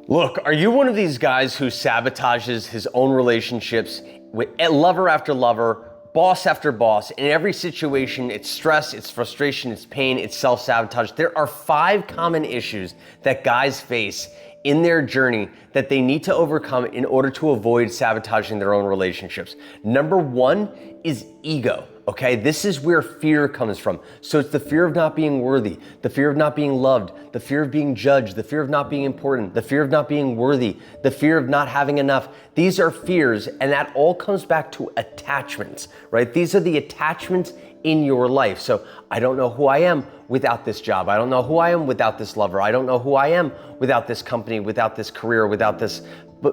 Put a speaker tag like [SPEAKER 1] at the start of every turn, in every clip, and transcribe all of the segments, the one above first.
[SPEAKER 1] Look, are you one of these guys who sabotages his own relationships with lover after lover, boss after boss? In every situation, it's stress, it's frustration, it's pain, it's self-sabotage. There are 5 common issues that guys face in their journey that they need to overcome in order to avoid sabotaging their own relationships. Number 1 is ego. Okay, this is where fear comes from. So it's the fear of not being worthy, the fear of not being loved, the fear of being judged, the fear of not being important, the fear of not being worthy, the fear of not having enough. These are fears, and that all comes back to attachments, right? These are the attachments in your life. So I don't know who I am without this job. I don't know who I am without this lover. I don't know who I am without this company, without this career, without this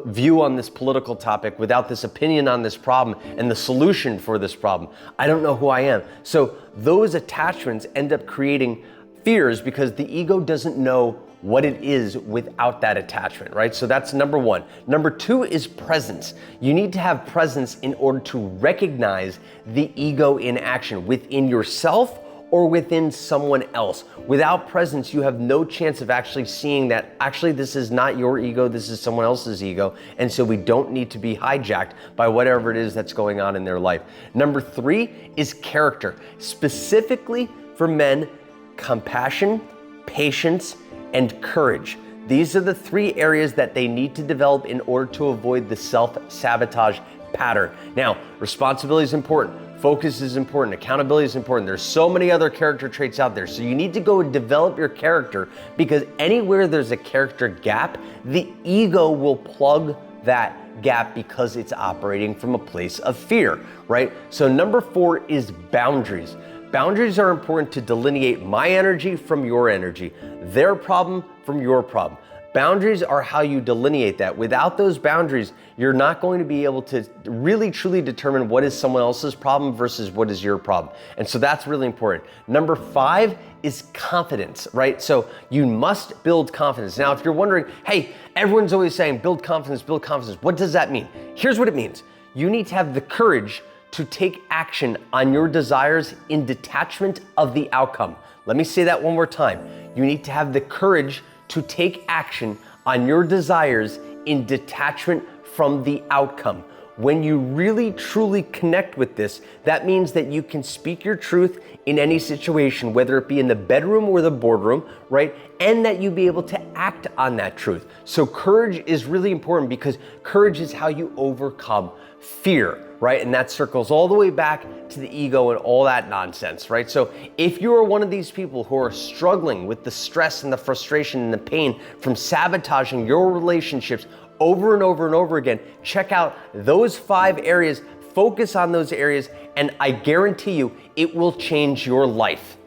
[SPEAKER 1] view on this political topic, without this opinion on this problem and the solution for this problem. I don't know who I am. So those attachments end up creating fears because the ego doesn't know what it is without that attachment, right? So that's number 1. Number 2 is presence. You need to have presence in order to recognize the ego in action within yourself or within someone else. Without presence, you have no chance of actually seeing that actually this is not your ego, this is someone else's ego, and so we don't need to be hijacked by whatever it is that's going on in their life. Number 3 is character. Specifically for men, compassion, patience, and courage. These are the 3 areas that they need to develop in order to avoid the self-sabotage pattern. Now, responsibility is important. Focus is important. Accountability is important. There's so many other character traits out there. So you need to go and develop your character, because anywhere there's a character gap, the ego will plug that gap because it's operating from a place of fear, right? So number 4 is boundaries. Boundaries are important to delineate my energy from your energy, their problem from your problem. Boundaries are how you delineate that. Without those boundaries, you're not going to be able to really truly determine what is someone else's problem versus what is your problem. And so that's really important. Number 5 is confidence, right? So you must build confidence. Now, if you're wondering, hey, everyone's always saying build confidence, what does that mean? Here's what it means. You need to have the courage to take action on your desires in detachment of the outcome. Let me say that one more time. You need to have the courage to take action on your desires in detachment from the outcome. When you really truly connect with this, that means that you can speak your truth in any situation, whether it be in the bedroom or the boardroom, right? And that you be able to act on that truth. So courage is really important because courage is how you overcome fear, right? And that circles all the way back to the ego and all that nonsense, right? So if you are one of these people who are struggling with the stress and the frustration and the pain from sabotaging your relationships over and over and over again, check out those 5 areas, focus on those areas, and I guarantee you it will change your life.